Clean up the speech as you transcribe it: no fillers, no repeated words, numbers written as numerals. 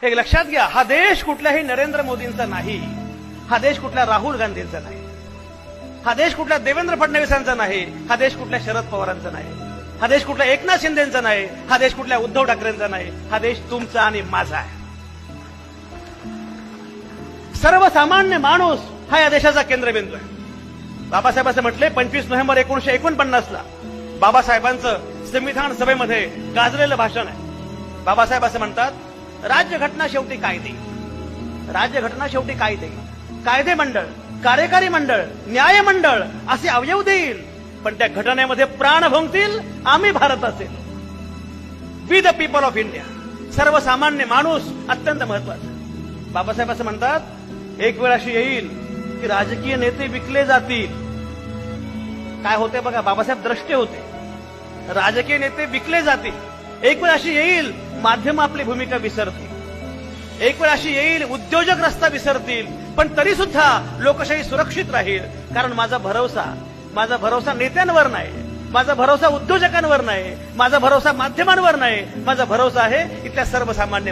हे लक्षात घ्या, हा देश कुठल्याही नरेंद्र मोदींचा नाही, हा देश कुठल्या राहुल गांधींचा नाही, हा देश कुठल्या देवेंद्र फडणवीसांचा नाही, हा देश कुठल्या शरद पवारांचा नाही, हा देश कुठल्या एकनाथ शिंदेचा नाही, हा देश कुठल्या उद्धव ठाकरेंचा नाही, हा देश तुमचा आणि माझा आहे. सर्वसामान्य माणूस हा या देशाचा केंद्रबिंदू आहे. बाबासाहेब असं म्हटले 25 नोव्हेंबर 1949 ला बाबासाहेबांचं संविधान सभेमध्ये गाजलेलं भाषण आहे. बाबासाहेब असं म्हणतात, राज्यघटना शेवटी कायदे, राज्यघटना शेवटी कायदे, कायदे मंडळ, कार्यकारी मंडळ, न्याय मंडळ असे अवयव देईल, पण त्या घटनेमध्ये प्राण भोगतील आम्ही भारत असेल. We the people of India, सर्वसामान्य माणूस अत्यंत महत्वाचा. बाबासाहेब असं म्हणतात, एक वेळ अशी येईल की राजकीय नेते विकले जातील. काय होते बघा, बाबासाहेब द्रष्टे होते. राजकीय नेते विकले जातील. एक वेळ अशी येईल माध्यम आपली भूमिका विसरतील. एक वेळ अशी येईल उद्योजक रस्ता विसरतील, पण तरी सुद्धा लोकशाही सुरक्षित राहील. कारण माझा भरोसा नेत्यांवर नाही, माझा भरोसा उद्योजकांवर नाही, माझा भरोसा माध्यमांवर नाही, माझा भरोसा आहे इथल्या सर्वसामान्य